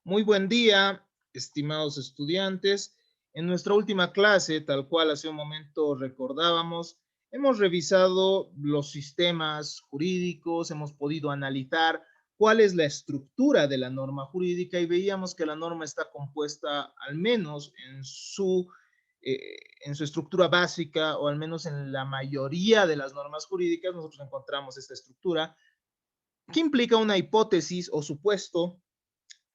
Muy buen día, estimados estudiantes. En nuestra última clase, tal cual hace un momento recordábamos, hemos revisado los sistemas jurídicos, hemos podido analizar cuál es la estructura de la norma jurídica y veíamos que la norma está compuesta al menos en su estructura básica o al menos en la mayoría de las normas jurídicas nosotros encontramos esta estructura que implica una hipótesis o supuesto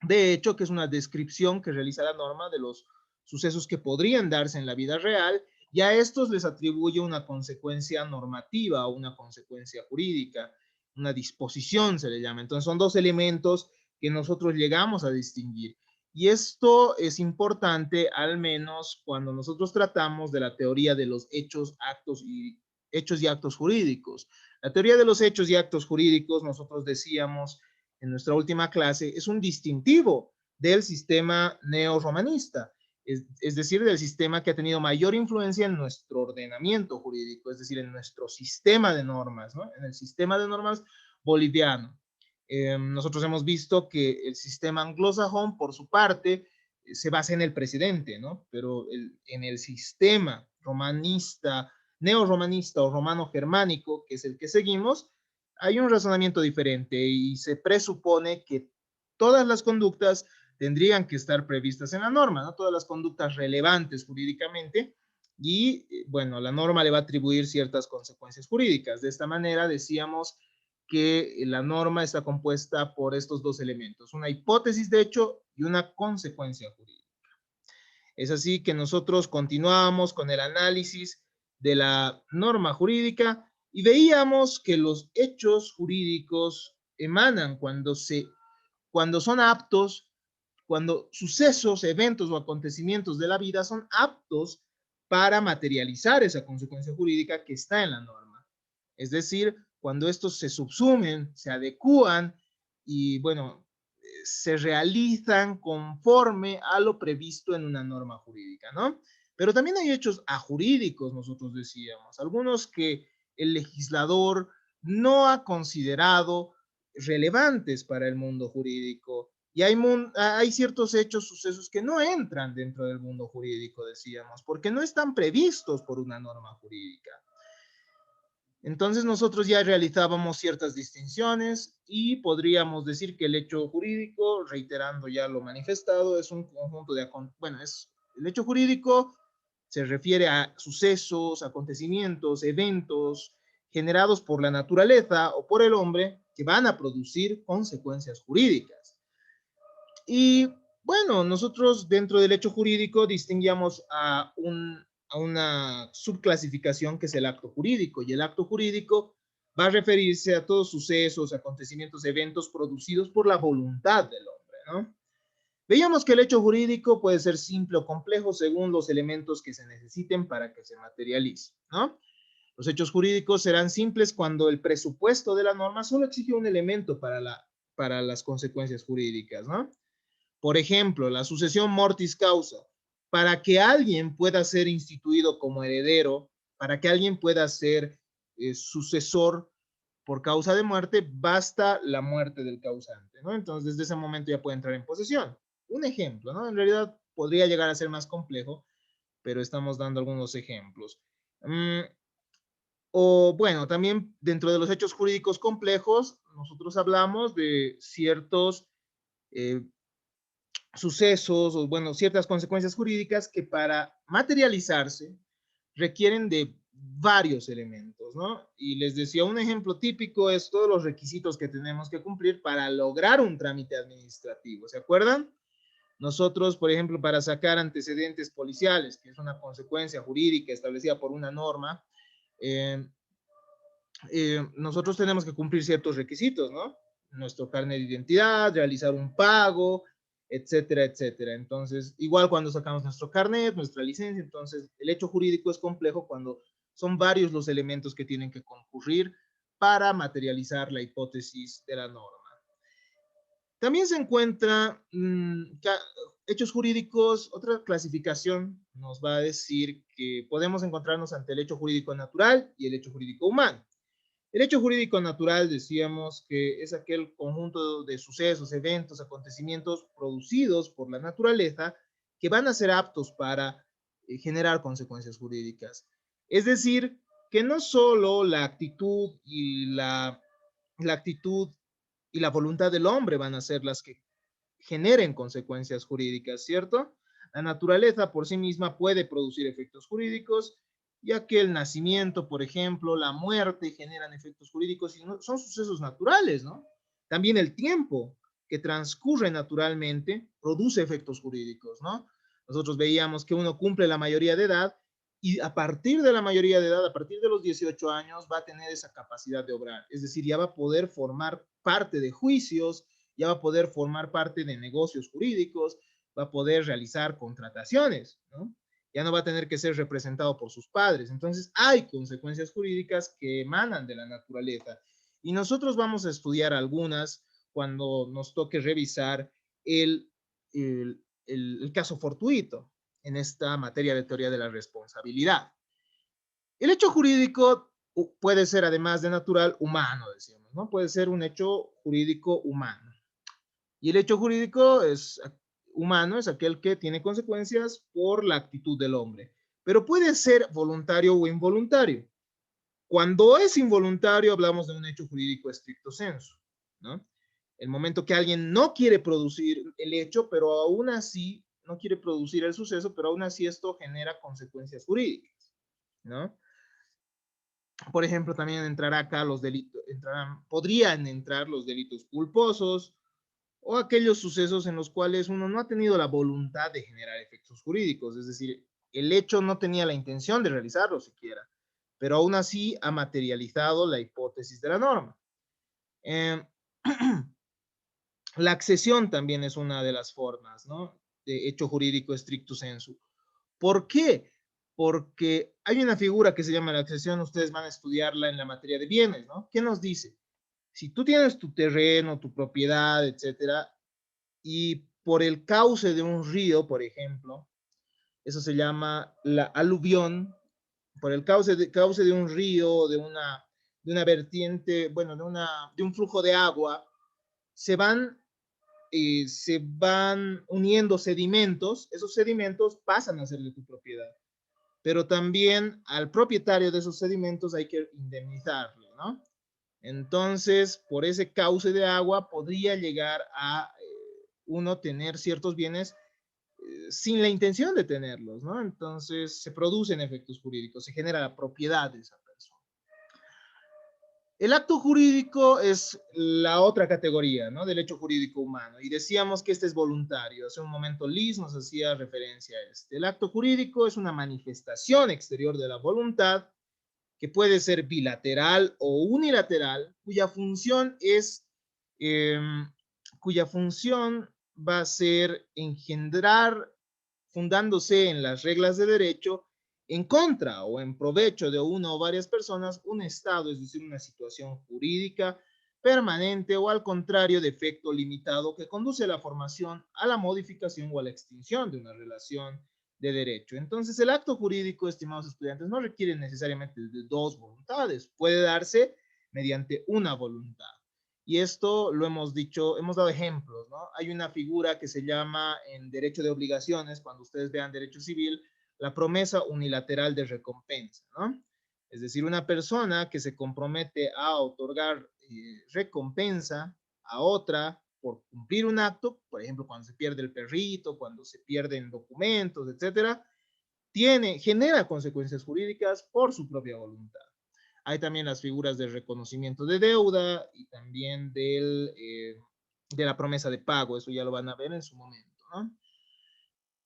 de hecho, que es una descripción que realiza la norma de los sucesos que podrían darse en la vida real y a estos les atribuye una consecuencia normativa o una consecuencia jurídica, una disposición se le llama. Entonces son dos elementos que nosotros llegamos a distinguir. Y esto es importante al menos cuando nosotros tratamos de la teoría de los hechos, hechos y actos jurídicos. La teoría de los hechos y actos jurídicos, nosotros decíamos en nuestra última clase, es un distintivo del sistema neorromanista, es decir, del sistema que ha tenido mayor influencia en nuestro ordenamiento jurídico, es decir, en nuestro sistema de normas, ¿no? En el sistema de normas boliviano. Nosotros hemos visto que el sistema anglosajón, por su parte, se basa en el precedente, ¿no? Pero en el sistema romanista, neorromanista o romano-germánico, que es el que seguimos, hay un razonamiento diferente y se presupone que todas las conductas tendrían que estar previstas en la norma, ¿no? Todas las conductas relevantes jurídicamente y, bueno, la norma le va a atribuir ciertas consecuencias jurídicas. De esta manera decíamos que la norma está compuesta por estos dos elementos, una hipótesis de hecho y una consecuencia jurídica. Es así que nosotros continuamos con el análisis de la norma jurídica y veíamos que los hechos jurídicos emanan cuando son aptos, cuando sucesos, eventos o acontecimientos de la vida son aptos para materializar esa consecuencia jurídica que está en la norma. Es decir, cuando estos se subsumen, se adecúan y, bueno, se realizan conforme a lo previsto en una norma jurídica, ¿no? Pero también hay hechos ajurídicos, nosotros decíamos, algunos que el legislador no ha considerado relevantes para el mundo jurídico. Y hay ciertos hechos, sucesos que no entran dentro del mundo jurídico, decíamos, porque no están previstos por una norma jurídica. Entonces nosotros ya realizábamos ciertas distinciones y podríamos decir que el hecho jurídico, reiterando ya lo manifestado, es un conjunto de, bueno, el hecho jurídico se refiere a sucesos, acontecimientos, eventos generados por la naturaleza o por el hombre que van a producir consecuencias jurídicas. Y bueno, nosotros dentro del hecho jurídico distinguíamos a una subclasificación que es el acto jurídico, y el acto jurídico va a referirse a todos sucesos, acontecimientos, eventos producidos por la voluntad del hombre, ¿no? Veíamos que el hecho jurídico puede ser simple o complejo según los elementos que se necesiten para que se materialice, ¿no? Los hechos jurídicos serán simples cuando el presupuesto de la norma solo exige un elemento para las consecuencias jurídicas, ¿no? Por ejemplo, la sucesión mortis causa. Para que alguien pueda ser instituido como heredero, para que alguien pueda ser sucesor por causa de muerte, basta la muerte del causante, ¿no? Entonces, desde ese momento ya puede entrar en posesión. Un ejemplo, ¿no? En realidad podría llegar a ser más complejo, pero estamos dando algunos ejemplos. O bueno, también dentro de los hechos jurídicos complejos, nosotros hablamos de ciertos eh, sucesos o, bueno, ciertas consecuencias jurídicas que para materializarse requieren de varios elementos, ¿no? Y les decía, un ejemplo típico es todos los requisitos que tenemos que cumplir para lograr un trámite administrativo, ¿se acuerdan? Nosotros, por ejemplo, para sacar antecedentes policiales, que es una consecuencia jurídica establecida por una norma, eh, nosotros tenemos que cumplir ciertos requisitos, ¿no? Nuestro carnet de identidad, realizar un pago, etcétera, etcétera. Entonces, igual cuando sacamos nuestro carnet, nuestra licencia, entonces el hecho jurídico es complejo cuando son varios los elementos que tienen que concurrir para materializar la hipótesis de la norma. También se encuentra hechos jurídicos, otra clasificación nos va a decir que podemos encontrarnos ante el hecho jurídico natural y el hecho jurídico humano. El hecho jurídico natural, decíamos que es aquel conjunto de sucesos, eventos, acontecimientos producidos por la naturaleza que van a ser aptos para generar consecuencias jurídicas. Es decir, que no solo la actitud y la actitud y la voluntad del hombre van a ser las que generen consecuencias jurídicas, ¿cierto? La naturaleza por sí misma puede producir efectos jurídicos, ya que el nacimiento, por ejemplo, la muerte generan efectos jurídicos y no, son sucesos naturales, ¿no? También el tiempo que transcurre naturalmente produce efectos jurídicos, ¿no? Nosotros veíamos que uno cumple la mayoría de edad y a partir de la mayoría de edad, a partir de los 18 años, va a tener esa capacidad de obrar, es decir, ya va a poder formar parte de juicios, ya va a poder formar parte de negocios jurídicos, va a poder realizar contrataciones, ¿no? Ya no va a tener que ser representado por sus padres. Entonces, hay consecuencias jurídicas que emanan de la naturaleza. Y nosotros vamos a estudiar algunas cuando nos toque revisar el caso fortuito en esta materia de teoría de la responsabilidad. El hecho jurídico puede ser, además de natural, humano, decíamos, ¿no? Puede ser un hecho jurídico humano. Y el hecho jurídico es humano, es aquel que tiene consecuencias por la actitud del hombre, pero puede ser voluntario o involuntario. Cuando es involuntario, hablamos de un hecho jurídico estricto sensu, ¿no? El momento que alguien no quiere producir el hecho, pero aún así no quiere producir el suceso, pero aún así esto genera consecuencias jurídicas, ¿no? Por ejemplo, también entrará acá los delitos, podrían entrar los delitos culposos, o aquellos sucesos en los cuales uno no ha tenido la voluntad de generar efectos jurídicos, es decir, el hecho no tenía la intención de realizarlo siquiera, pero aún así ha materializado la hipótesis de la norma. La accesión también es una de las formas, ¿no? De hecho jurídico stricto sensu. ¿Por qué? Porque hay una figura que se llama la accesión, ustedes van a estudiarla en la materia de bienes, ¿no? ¿Qué nos dice? Si tú tienes tu terreno, tu propiedad, etcétera, y por el cauce de un río, por ejemplo, eso se llama la aluvión, por el cauce de un río, de una vertiente, bueno, de un flujo de agua, se van uniendo sedimentos, esos sedimentos pasan a ser de tu propiedad, pero también al propietario de esos sedimentos hay que indemnizarle, ¿no? Entonces, por ese cauce de agua podría llegar a uno tener ciertos bienes sin la intención de tenerlos, ¿no? Entonces se producen efectos jurídicos, se genera la propiedad de esa persona. El acto jurídico es la otra categoría, ¿no? Del hecho jurídico humano. Y decíamos que este es voluntario. Hace un momento Liz nos hacía referencia a este. El acto jurídico es una manifestación exterior de la voluntad que puede ser bilateral o unilateral, eh, cuya función va a ser engendrar, fundándose en las reglas de derecho, en contra o en provecho de una o varias personas, un estado, es decir, una situación jurídica permanente o al contrario de efecto limitado que conduce a la formación, a la modificación o a la extinción de una relación de derecho. Entonces, el acto jurídico, estimados estudiantes, no requiere necesariamente de dos voluntades, puede darse mediante una voluntad. Y esto lo hemos dicho, hemos dado ejemplos, ¿no? Hay una figura que se llama en derecho de obligaciones, cuando ustedes vean derecho civil, la promesa unilateral de recompensa, ¿no? Es decir, una persona que se compromete a otorgar recompensa a otra por cumplir un acto, por ejemplo, cuando se pierde el perrito, cuando se pierden documentos, etcétera, genera consecuencias jurídicas por su propia voluntad. Hay también las figuras de reconocimiento de deuda y también de la promesa de pago, eso ya lo van a ver en su momento, ¿no?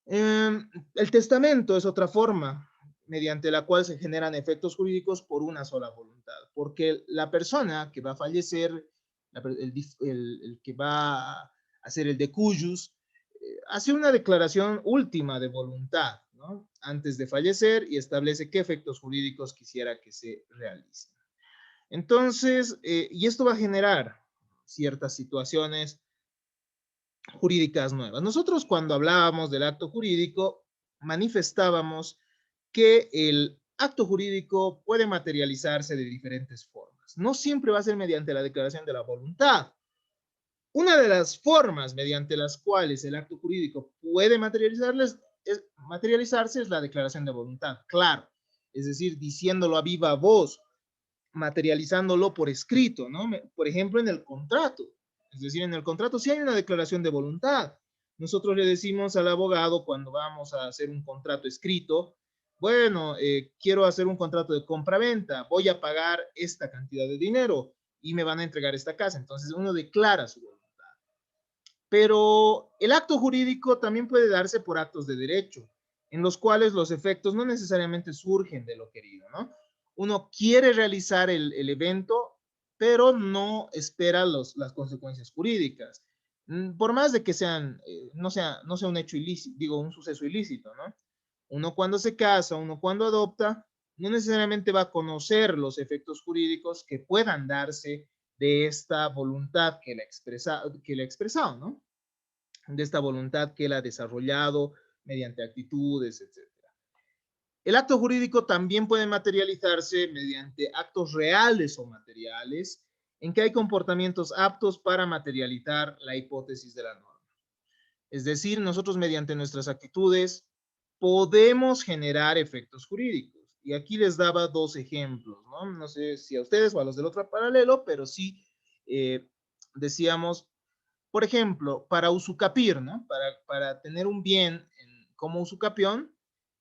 El testamento es otra forma mediante la cual se generan efectos jurídicos por una sola voluntad, porque la persona que va a fallecer, el que va a hacer el decujus, hace una declaración última de voluntad, ¿no? Antes de fallecer y establece qué efectos jurídicos quisiera que se realicen. Entonces, y esto va a generar ciertas situaciones jurídicas nuevas. Nosotros cuando hablábamos del acto jurídico, manifestábamos que el acto jurídico puede materializarse de diferentes formas. jurídicas. No siempre va a ser mediante la declaración de la voluntad. Una de las formas mediante las cuales el acto jurídico puede materializarse es la declaración de voluntad, claro. Es decir, diciéndolo a viva voz, materializándolo por escrito, ¿no? Por ejemplo, en el contrato. Es decir, en el contrato sí hay una declaración de voluntad. Nosotros le decimos al abogado cuando vamos a hacer un contrato escrito, bueno, quiero hacer un contrato de compra-venta, voy a pagar esta cantidad de dinero y me van a entregar esta casa. Entonces uno declara su voluntad. Pero el acto jurídico también puede darse por actos de derecho, en los cuales los efectos no necesariamente surgen de lo querido, ¿no? Uno quiere realizar el evento, pero no espera las consecuencias jurídicas. Por más de que no sea un hecho ilícito, digo, un suceso ilícito, ¿no? Uno cuando se casa, uno cuando adopta, no necesariamente va a conocer los efectos jurídicos que puedan darse de esta voluntad que él ha expresado, ¿no? De esta voluntad que él ha desarrollado mediante actitudes, etcétera. El acto jurídico también puede materializarse mediante actos reales o materiales en que hay comportamientos aptos para materializar la hipótesis de la norma. Es decir, nosotros mediante nuestras actitudes podemos generar efectos jurídicos. Y aquí les daba dos ejemplos, ¿no? No sé si a ustedes o a los del otro paralelo, pero sí decíamos, por ejemplo, para usucapir, ¿no? Para tener un bien como usucapión,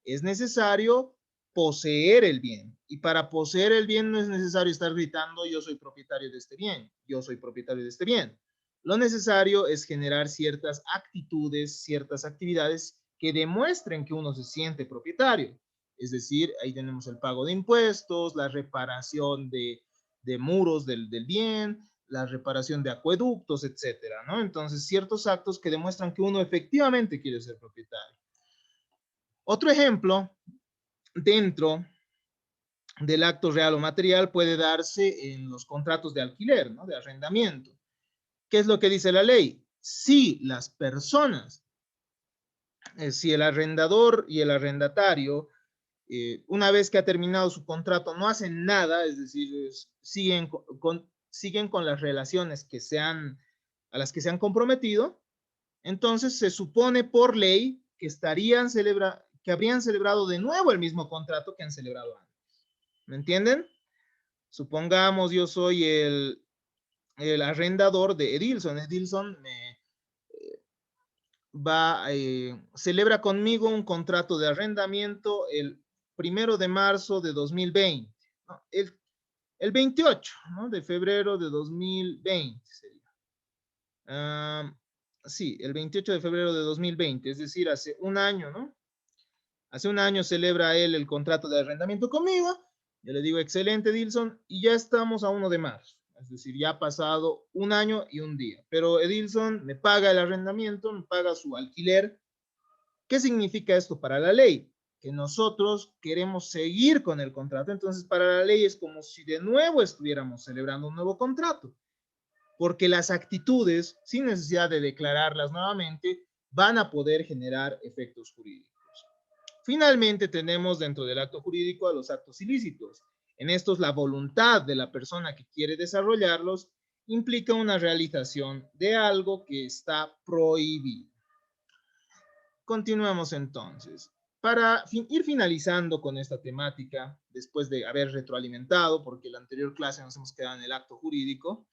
es necesario poseer el bien. Y para poseer el bien no es necesario estar gritando, yo soy propietario de este bien, yo soy propietario de este bien. Lo necesario es generar ciertas actitudes, ciertas actividades que demuestren que uno se siente propietario. Es decir, ahí tenemos el pago de impuestos, la reparación de muros del bien, la reparación de acueductos, etcétera, ¿no? Entonces, ciertos actos que demuestran que uno efectivamente quiere ser propietario. Otro ejemplo, dentro del acto real o material, puede darse en los contratos de alquiler, ¿no? De arrendamiento. ¿Qué es lo que dice la ley? Si las personas, si el arrendador y el arrendatario, una vez que ha terminado su contrato, no hacen nada, es decir, siguen con las relaciones a las que se han comprometido, entonces se supone por ley que que habrían celebrado de nuevo el mismo contrato que han celebrado antes. ¿Me entienden? Supongamos yo soy el arrendador de Edilson. Edilson celebra conmigo un contrato de arrendamiento el 1 de marzo de 2020, ¿no? El 28, ¿no? De febrero de 2020 sería. Sí, el 28 de febrero de 2020, es decir, hace un año, ¿no? Hace un año celebra él el contrato de arrendamiento conmigo. Yo le digo, excelente, Edilson, y ya estamos a 1 de marzo. Es decir, ya ha pasado un año y un día. Pero Edilson me paga el arrendamiento, me paga su alquiler. ¿Qué significa esto para la ley? Que nosotros queremos seguir con el contrato. Entonces, para la ley es como si de nuevo estuviéramos celebrando un nuevo contrato. Porque las actitudes, sin necesidad de declararlas nuevamente, van a poder generar efectos jurídicos. Finalmente, tenemos dentro del acto jurídico a los actos ilícitos. En estos, la voluntad de la persona que quiere desarrollarlos implica una realización de algo que está prohibido. Continuamos entonces. Para ir finalizando con esta temática, después de haber retroalimentado, porque en la anterior clase nos hemos quedado en el acto jurídico,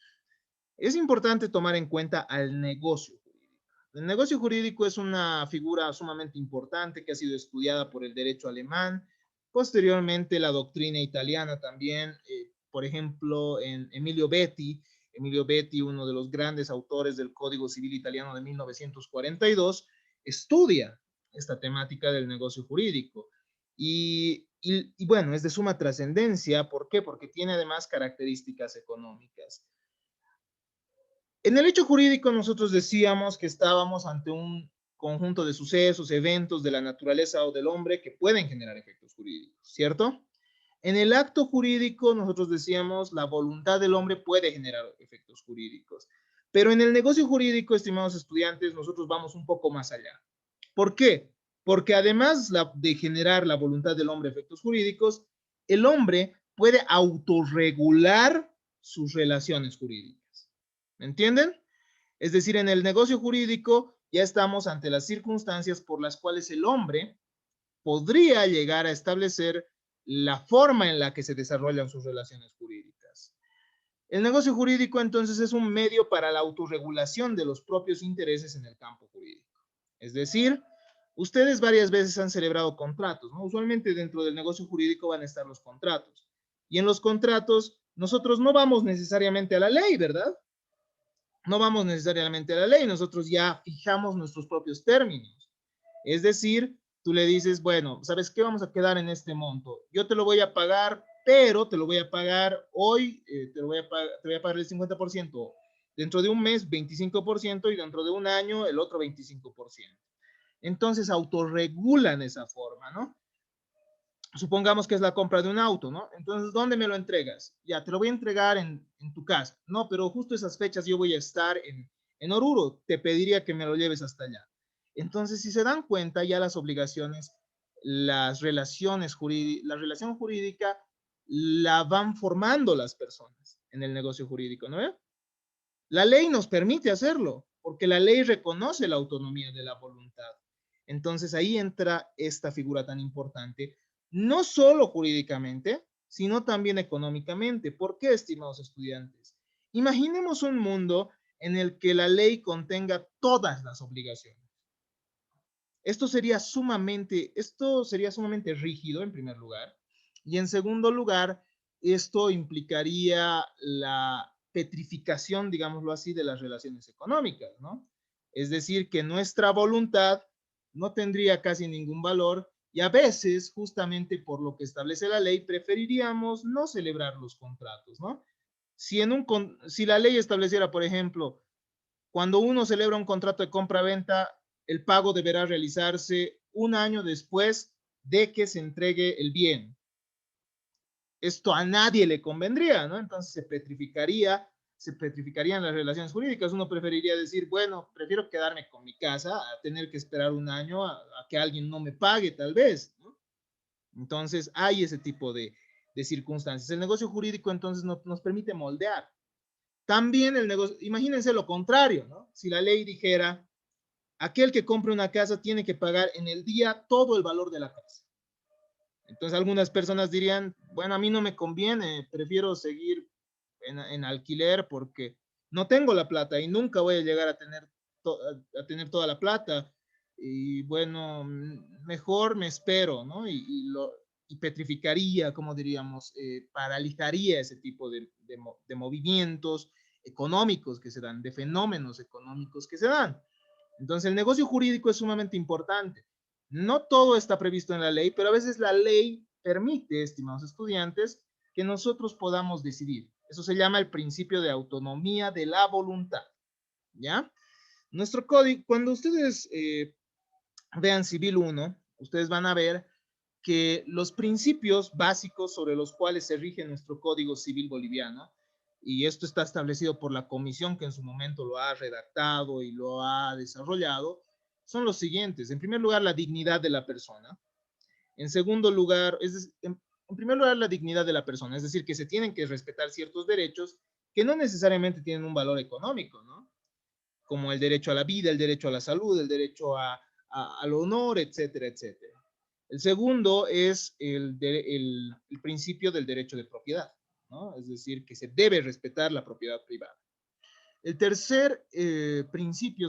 es importante tomar en cuenta al negocio jurídico. El negocio jurídico es una figura sumamente importante que ha sido estudiada por el derecho alemán, posteriormente la doctrina italiana también, por ejemplo, en Emilio Betti, uno de los grandes autores del Código Civil Italiano de 1942, estudia esta temática del negocio jurídico. Y bueno, es de suma trascendencia. ¿Por qué? Porque tiene además características económicas. En el hecho jurídico nosotros decíamos que estábamos ante un conjunto de sucesos, eventos de la naturaleza o del hombre que pueden generar efectos jurídicos, ¿cierto? En el acto jurídico nosotros decíamos la voluntad del hombre puede generar efectos jurídicos. Pero en el negocio jurídico, estimados estudiantes, nosotros vamos un poco más allá. ¿Por qué? Porque además de generar la voluntad del hombre efectos jurídicos, el hombre puede autorregular sus relaciones jurídicas. ¿Me entienden? Es decir, en el negocio jurídico ya estamos ante las circunstancias por las cuales el hombre podría llegar a establecer la forma en la que se desarrollan sus relaciones jurídicas. El negocio jurídico entonces es un medio para la autorregulación de los propios intereses en el campo jurídico. Es decir, ustedes varias veces han celebrado contratos, ¿no? Usualmente dentro del negocio jurídico van a estar los contratos. Y en los contratos nosotros no vamos necesariamente a la ley, ¿verdad? No vamos necesariamente a la ley, nosotros ya fijamos nuestros propios términos. Es decir, tú le dices, bueno, ¿sabes qué? Vamos a quedar en este monto. Yo te lo voy a pagar, pero te lo voy a pagar hoy, te voy a pagar el 50%. Dentro de un mes, 25%, y dentro de un año, el otro 25%. Entonces, autorregulan esa forma, ¿no? Supongamos que es la compra de un auto, ¿no? Entonces, ¿dónde me lo entregas? Ya, te lo voy a entregar en tu casa. No, pero justo esas fechas yo voy a estar en Oruro. Te pediría que me lo lleves hasta allá. Entonces, si se dan cuenta, ya las obligaciones, las relaciones jurídicas, la relación jurídica la van formando las personas en el negocio jurídico, ¿no? La ley nos permite hacerlo, porque la ley reconoce la autonomía de la voluntad. Entonces ahí entra esta figura tan importante, no solo jurídicamente, sino también económicamente. ¿Por qué, estimados estudiantes? Imaginemos un mundo en el que la ley contenga todas las obligaciones. Esto sería sumamente rígido en primer lugar, y en segundo lugar, esto implicaría la petrificación, digámoslo así, de las relaciones económicas, ¿no? Es decir, que nuestra voluntad no tendría casi ningún valor y a veces, justamente por lo que establece la ley, preferiríamos no celebrar los contratos, ¿no? Si la ley estableciera, por ejemplo, cuando uno celebra un contrato de compra-venta, el pago deberá realizarse un año después de que se entregue el bien. Esto a nadie le convendría, ¿no? Entonces se petrificarían las relaciones jurídicas. Uno preferiría decir, bueno, prefiero quedarme con mi casa a tener que esperar un año a que alguien no me pague, tal vez, ¿no? Entonces hay ese tipo de circunstancias. El negocio jurídico entonces nos permite moldear. También el negocio, imagínense lo contrario, ¿no? Si la ley dijera, aquel que compre una casa tiene que pagar en el día todo el valor de la casa. Entonces algunas personas dirían, bueno, a mí no me conviene, prefiero seguir en alquiler porque no tengo la plata y nunca voy a llegar a tener toda la plata. Y bueno, mejor me espero, ¿no? Y petrificaría, como diríamos, paralizaría ese tipo de movimientos económicos que se dan, de fenómenos económicos que se dan. Entonces, el negocio jurídico es sumamente importante. No todo está previsto en la ley, pero a veces la ley permite, estimados estudiantes, que nosotros podamos decidir. Eso se llama el principio de autonomía de la voluntad, ¿ya? Nuestro código, cuando ustedes vean Civil 1, ustedes van a ver que los principios básicos sobre los cuales se rige nuestro Código Civil boliviano, y esto está establecido por la comisión que en su momento lo ha redactado y lo ha desarrollado, son los siguientes. En primer lugar, la dignidad de la persona. En segundo lugar, en primer lugar, la dignidad de la persona, es decir, que se tienen que respetar ciertos derechos que no necesariamente tienen un valor económico, ¿no? Como el derecho a la vida, el derecho a la salud, el derecho al honor, etcétera, etcétera. El segundo es el principio del derecho de propiedad, ¿no? Es decir, que se debe respetar la propiedad privada. El tercer principio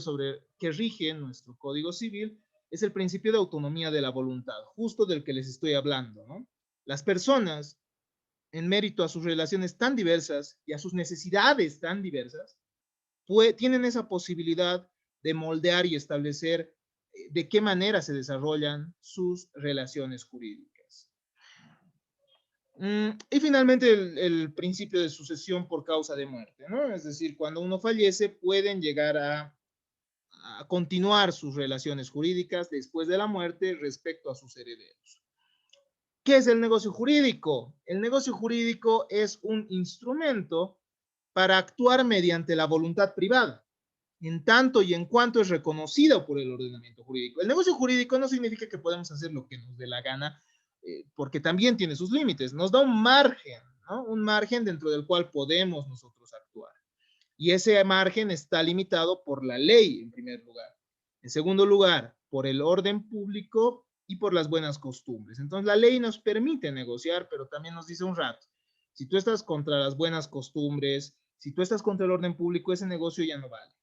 que rige nuestro Código Civil es el principio de autonomía de la voluntad, justo del que les estoy hablando, ¿no? Las personas, en mérito a sus relaciones tan diversas y a sus necesidades tan diversas, tienen esa posibilidad de moldear y establecer de qué manera se desarrollan sus relaciones jurídicas. Y finalmente el principio de sucesión por causa de muerte, ¿no? Es decir, cuando uno fallece pueden llegar a continuar sus relaciones jurídicas después de la muerte respecto a sus herederos. ¿Qué es el negocio jurídico? El negocio jurídico es un instrumento para actuar mediante la voluntad privada, en tanto y en cuanto es reconocido por el ordenamiento jurídico. El negocio jurídico no significa que podemos hacer lo que nos dé la gana, porque también tiene sus límites. Nos da un margen, ¿no? Un margen dentro del cual podemos nosotros actuar. Y ese margen está limitado por la ley, en primer lugar. En segundo lugar, por el orden público y por las buenas costumbres. Entonces, la ley nos permite negociar, pero también nos dice un rato, si tú estás contra las buenas costumbres, si tú estás contra el orden público, ese negocio ya no vale.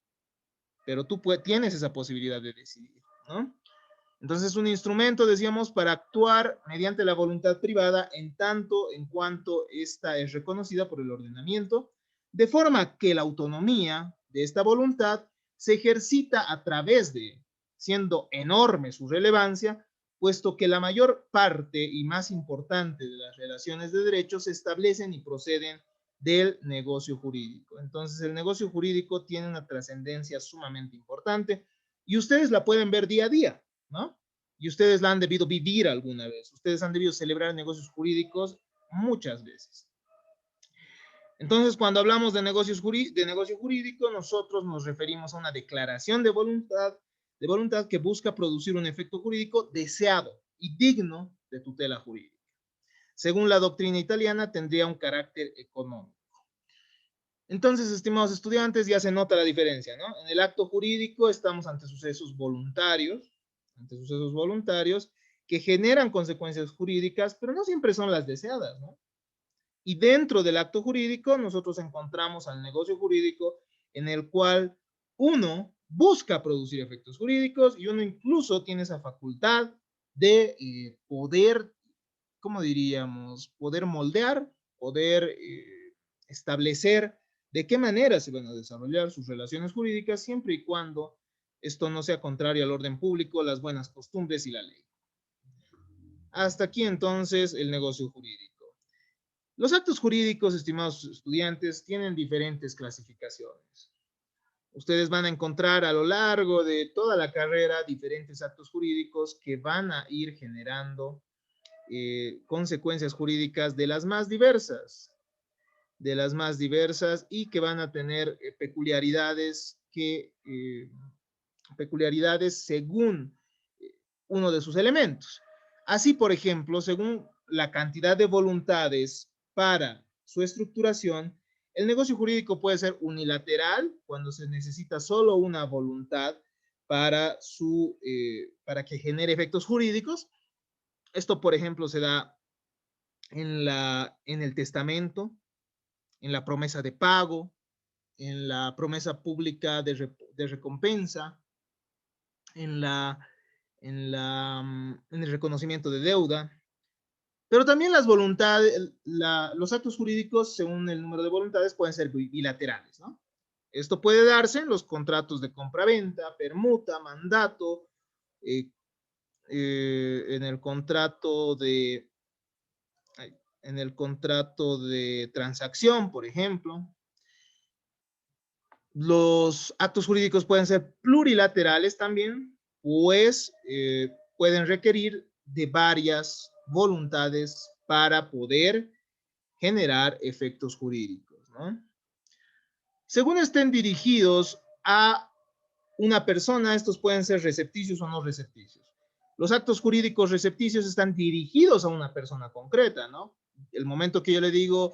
Pero tú tienes esa posibilidad de decidir, ¿no? Entonces, es un instrumento, decíamos, para actuar mediante la voluntad privada en tanto en cuanto esta es reconocida por el ordenamiento, de forma que la autonomía de esta voluntad se ejercita a través de, siendo enorme su relevancia, puesto que la mayor parte y más importante de las relaciones de derechos se establecen y proceden del negocio jurídico. Entonces, el negocio jurídico tiene una trascendencia sumamente importante y ustedes la pueden ver día a día, ¿no? Y ustedes la han debido vivir alguna vez. Ustedes han debido celebrar negocios jurídicos muchas veces. Entonces, cuando hablamos de negocio jurídico, nosotros nos referimos a una declaración de voluntad que busca producir un efecto jurídico deseado y digno de tutela jurídica. Según la doctrina italiana, tendría un carácter económico. Entonces, estimados estudiantes, ya se nota la diferencia, ¿no? En el acto jurídico estamos ante sucesos voluntarios que generan consecuencias jurídicas, pero no siempre son las deseadas, ¿no? Y dentro del acto jurídico nosotros encontramos al negocio jurídico en el cual uno busca producir efectos jurídicos y uno incluso tiene esa facultad de poder, ¿cómo diríamos? Poder moldear, poder establecer de qué manera se van a desarrollar sus relaciones jurídicas siempre y cuando esto no sea contrario al orden público, las buenas costumbres y la ley. Hasta aquí entonces el negocio jurídico. Los actos jurídicos, estimados estudiantes, tienen diferentes clasificaciones. Ustedes van a encontrar a lo largo de toda la carrera diferentes actos jurídicos que van a ir generando consecuencias jurídicas de las más diversas y que van a tener peculiaridades según uno de sus elementos. Así, por ejemplo, según la cantidad de voluntades para su estructuración, el negocio jurídico puede ser unilateral, cuando se necesita solo una voluntad para que genere efectos jurídicos. Esto, por ejemplo, se da en el testamento, en la promesa de pago, en la promesa pública de recompensa, en el reconocimiento de deuda. Pero también las voluntades, los actos jurídicos, según el número de voluntades, pueden ser bilaterales, ¿no? Esto puede darse en los contratos de compra-venta, permuta, mandato, en el contrato de transacción, por ejemplo. Los actos jurídicos pueden ser plurilaterales también, pues pueden requerir de varias voluntades para poder generar efectos jurídicos, ¿no? Según estén dirigidos a una persona, estos pueden ser recepticios o no recepticios. Los actos jurídicos recepticios están dirigidos a una persona concreta, ¿no? El momento que yo le digo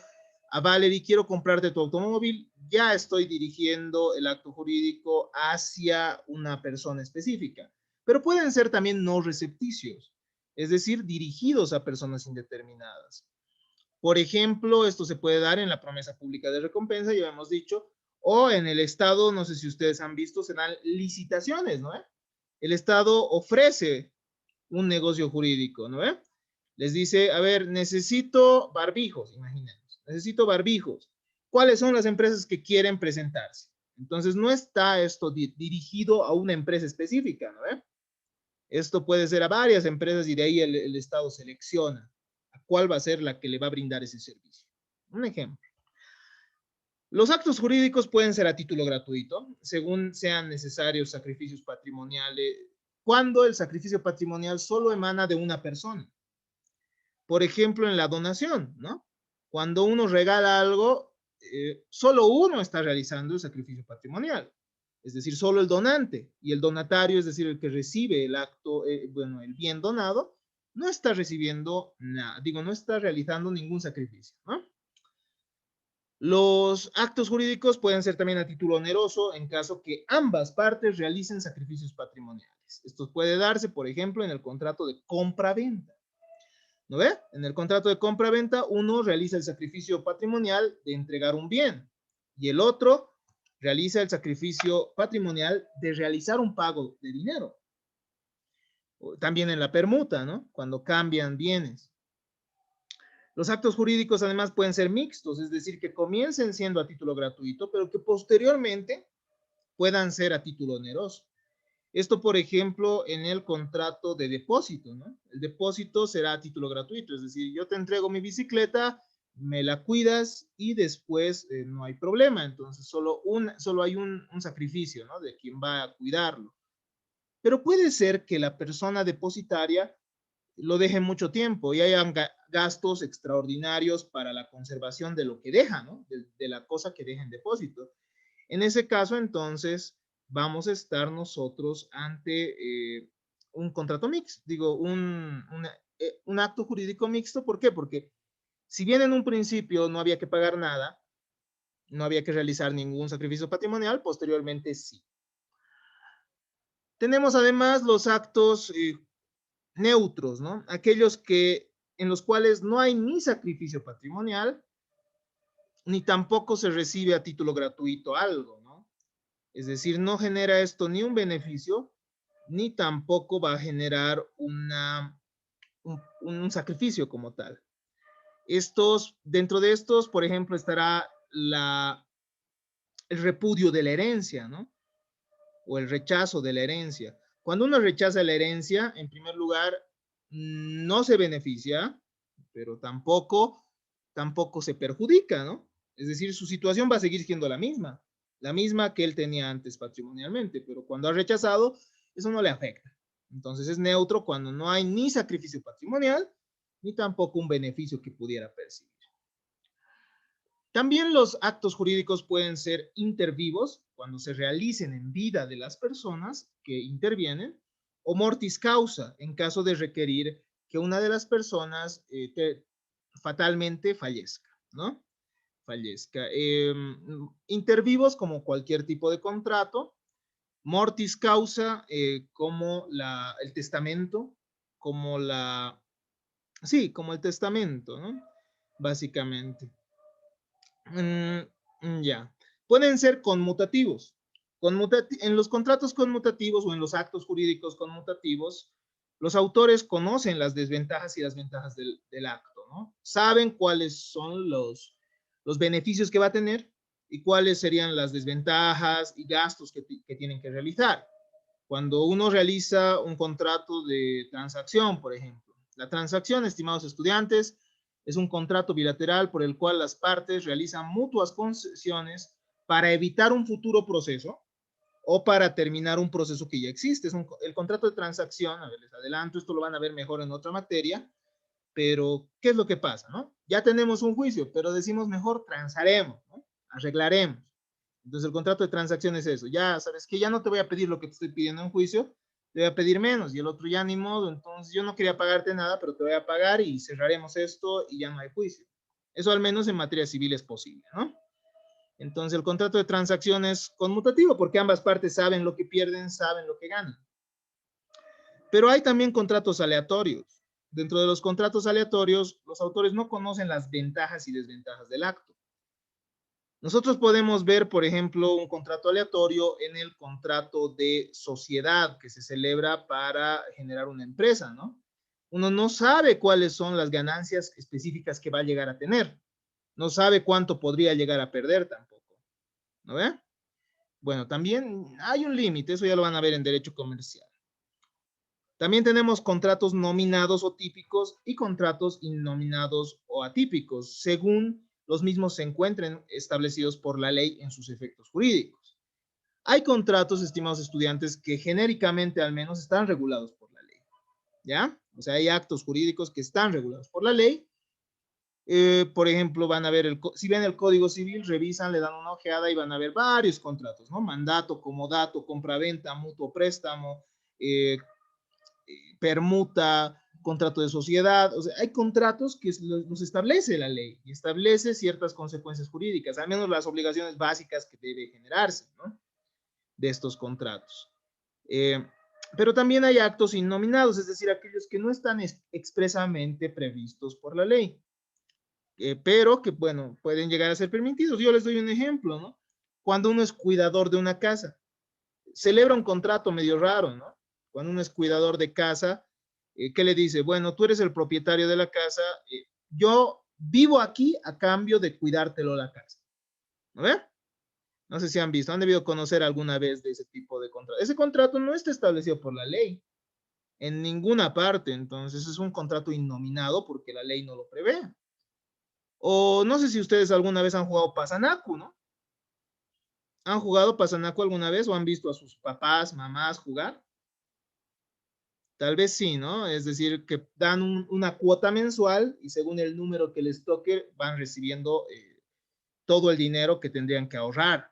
a Valerie, quiero comprarte tu automóvil, ya estoy dirigiendo el acto jurídico hacia una persona específica. Pero pueden ser también no recepticios, es decir, dirigidos a personas indeterminadas. Por ejemplo, esto se puede dar en la promesa pública de recompensa, ya hemos dicho, o en el Estado, no sé si ustedes han visto, se dan licitaciones, ¿no? El Estado ofrece un negocio jurídico, ¿no? Les dice, a ver, necesito barbijos, imaginemos, necesito barbijos. ¿Cuáles son las empresas que quieren presentarse? Entonces, no está esto dirigido a una empresa específica, ¿no? Esto puede ser a varias empresas y de ahí el Estado selecciona a cuál va a ser la que le va a brindar ese servicio. Un ejemplo. Los actos jurídicos pueden ser a título gratuito, según sean necesarios sacrificios patrimoniales, cuando el sacrificio patrimonial solo emana de una persona. Por ejemplo, en la donación, ¿no? Cuando uno regala algo, solo uno está realizando el sacrificio patrimonial, es decir, solo el donante, y el donatario, es decir, el que recibe el acto, el bien donado, no está recibiendo nada, no está realizando ningún sacrificio, ¿no? Los actos jurídicos pueden ser también a título oneroso en caso que ambas partes realicen sacrificios patrimoniales. Esto puede darse, por ejemplo, en el contrato de compra-venta. ¿No ve? En el contrato de compra-venta, uno realiza el sacrificio patrimonial de entregar un bien y el otro realiza el sacrificio patrimonial de realizar un pago de dinero. También en la permuta, ¿no? Cuando cambian bienes. Los actos jurídicos además pueden ser mixtos, es decir, que comiencen siendo a título gratuito, pero que posteriormente puedan ser a título oneroso. Esto, por ejemplo, en el contrato de depósito, ¿no? El depósito será a título gratuito, es decir, yo te entrego mi bicicleta, me la cuidas y después no hay problema. Entonces, solo hay un sacrificio, ¿no? De quien va a cuidarlo. Pero puede ser que la persona depositaria lo deje mucho tiempo y hayan gastos extraordinarios para la conservación de lo que deja, ¿no? De la cosa que deja en depósito. En ese caso, entonces, vamos a estar nosotros ante un contrato mixto, digo, un acto jurídico mixto. ¿Por qué? Porque si bien en un principio no había que pagar nada, no había que realizar ningún sacrificio patrimonial, posteriormente sí. Tenemos además los actos neutros, ¿no? Aquellos en los cuales no hay ni sacrificio patrimonial, ni tampoco se recibe a título gratuito algo, ¿no? Es decir, no genera esto ni un beneficio, ni tampoco va a generar un sacrificio como tal. Dentro de estos, por ejemplo, estará el repudio de la herencia, ¿no? O el rechazo de la herencia. Cuando uno rechaza la herencia, en primer lugar, no se beneficia, pero tampoco se perjudica, ¿no? Es decir, su situación va a seguir siendo la misma que él tenía antes patrimonialmente, pero cuando ha rechazado, eso no le afecta. Entonces es neutro cuando no hay ni sacrificio patrimonial, ni tampoco un beneficio que pudiera percibir. También los actos jurídicos pueden ser intervivos, cuando se realicen en vida de las personas que intervienen, o mortis causa, en caso de requerir que una de las personas fatalmente fallezca, ¿no? Fallezca. Intervivos como cualquier tipo de contrato, mortis causa como el testamento, como el testamento, ¿no? Básicamente. Ya. Pueden ser conmutativos. En los contratos conmutativos o en los actos jurídicos conmutativos, los autores conocen las desventajas y las ventajas del acto, ¿no? Saben cuáles son los beneficios que va a tener y cuáles serían las desventajas y gastos que tienen que realizar. Cuando uno realiza un contrato de transacción, por ejemplo, la transacción, estimados estudiantes, es un contrato bilateral por el cual las partes realizan mutuas concesiones para evitar un futuro proceso o para terminar un proceso que ya existe. El contrato de transacción, a ver, les adelanto, esto lo van a ver mejor en otra materia, pero ¿qué es lo que pasa, no? Ya tenemos un juicio, pero decimos mejor transaremos, ¿no? Arreglaremos. Entonces el contrato de transacción es eso. Ya sabes que ya no te voy a pedir lo que te estoy pidiendo en juicio, te voy a pedir menos y el otro ya ni modo. Entonces yo no quería pagarte nada, pero te voy a pagar y cerraremos esto y ya no hay juicio. Eso al menos en materia civil es posible, ¿no? Entonces el contrato de transacción es conmutativo porque ambas partes saben lo que pierden, saben lo que ganan. Pero hay también contratos aleatorios. Dentro de los contratos aleatorios, los autores no conocen las ventajas y desventajas del acto. Nosotros podemos ver, por ejemplo, un contrato aleatorio en el contrato de sociedad que se celebra para generar una empresa, ¿no? Uno no sabe cuáles son las ganancias específicas que va a llegar a tener. No sabe cuánto podría llegar a perder tampoco, ¿no ve? Bueno, también hay un límite, eso ya lo van a ver en derecho comercial. También tenemos contratos nominados o típicos y contratos innominados o atípicos, según los mismos se encuentren establecidos por la ley en sus efectos jurídicos. Hay contratos, estimados estudiantes, que genéricamente al menos están regulados por la ley, ¿ya? O sea, hay actos jurídicos que están regulados por la ley. Por ejemplo, van a ver, si ven el Código Civil, revisan, le dan una ojeada y van a ver varios contratos, ¿no? Mandato, comodato, compraventa, mutuo préstamo, permuta, contrato de sociedad, o sea, hay contratos que los establece la ley y establece ciertas consecuencias jurídicas, al menos las obligaciones básicas que debe generarse, ¿no? De estos contratos. Eh, pero también hay actos innominados, es decir, aquellos que no están expresamente previstos por la ley, pero que, bueno, pueden llegar a ser permitidos. Yo les doy un ejemplo, ¿no? Cuando uno es cuidador de una casa, celebra un contrato medio raro, ¿no? Cuando uno es cuidador de casa, ¿qué le dice? Bueno, tú eres el propietario de la casa, yo vivo aquí a cambio de cuidártelo la casa. ¿No ve? No sé si han visto, han debido conocer alguna vez de ese tipo de contrato. Ese contrato no está establecido por la ley en ninguna parte, entonces es un contrato innominado porque la ley no lo prevé. O no sé si ustedes alguna vez han jugado Pasanacu, ¿no? ¿Han jugado Pasanacu alguna vez o han visto a sus papás, mamás jugar? Tal vez sí, ¿no? Es decir, que dan una cuota mensual y según el número que les toque van recibiendo todo el dinero que tendrían que ahorrar.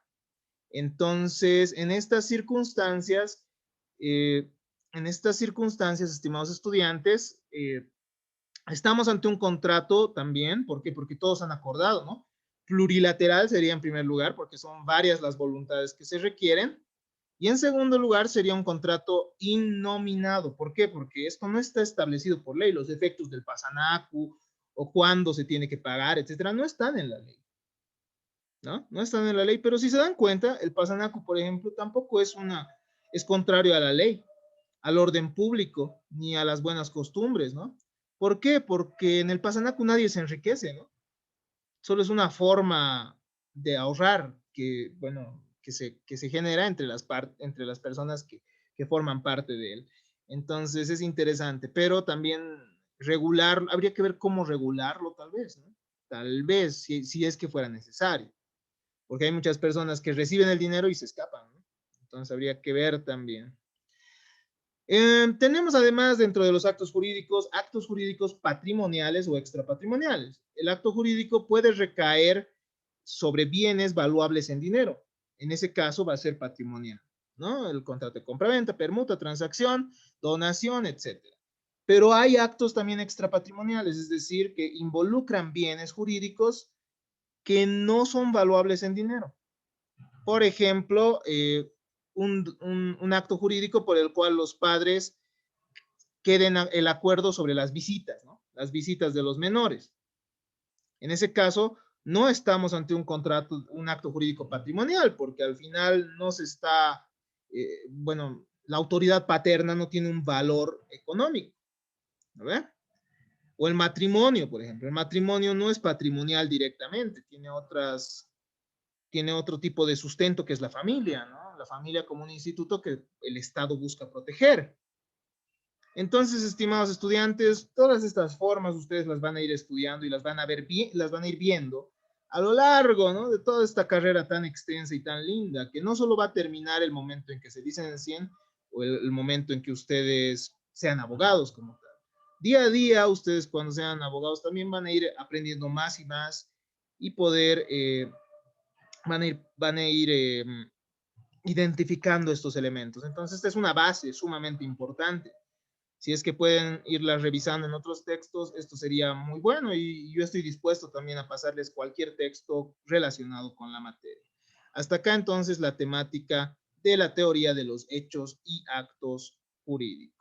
Entonces, eh, en estas circunstancias, estimados estudiantes, estamos ante un contrato también, ¿por qué? Porque todos han acordado, ¿no? Plurilateral sería en primer lugar, porque son varias las voluntades que se requieren. Y en segundo lugar sería un contrato innominado. ¿Por qué? Porque esto no está establecido por ley. Los efectos del pasanacu o cuándo se tiene que pagar, etcétera, no están en la ley. ¿No? No están en la ley, pero si se dan cuenta, el pasanacu, por ejemplo, tampoco es contrario a la ley, al orden público, ni a las buenas costumbres, ¿no? ¿Por qué? Porque en el pasanacu nadie se enriquece, ¿no? Solo es una forma de ahorrar que, bueno, que se genera entre las personas que forman parte de él. Entonces es interesante, pero también habría que ver cómo regularlo tal vez, ¿no? Tal vez, si es que fuera necesario, porque hay muchas personas que reciben el dinero y se escapan, ¿no? Entonces habría que ver también. Tenemos además dentro de los actos jurídicos patrimoniales o extrapatrimoniales. El acto jurídico puede recaer sobre bienes valuables en dinero. En ese caso va a ser patrimonial, ¿no? El contrato de compraventa, permuta, transacción, donación, etcétera. Pero hay actos también extrapatrimoniales, es decir, que involucran bienes jurídicos que no son valuables en dinero. Por ejemplo, un acto jurídico por el cual los padres queden el acuerdo sobre las visitas, ¿no? Las visitas de los menores. En ese caso, no estamos ante un contrato, un acto jurídico patrimonial, porque al final no se está, bueno, la autoridad paterna no tiene un valor económico, ¿no ve? O el matrimonio, por ejemplo. El matrimonio no es patrimonial directamente, tiene otro tipo de sustento que es la familia, ¿no? La familia como un instituto que el Estado busca proteger. Entonces, estimados estudiantes, todas estas formas ustedes las van a ir estudiando y las van a ver bien, las van a ir viendo a lo largo, ¿no? De toda esta carrera tan extensa y tan linda, que no solo va a terminar el momento en que se licencien o el momento en que ustedes sean abogados como tal. Día a día, ustedes cuando sean abogados también van a ir aprendiendo más y más y poder, van a ir identificando estos elementos. Entonces, esta es una base sumamente importante. Si es que pueden irlas revisando en otros textos, esto sería muy bueno y yo estoy dispuesto también a pasarles cualquier texto relacionado con la materia. Hasta acá entonces la temática de la teoría de los hechos y actos jurídicos.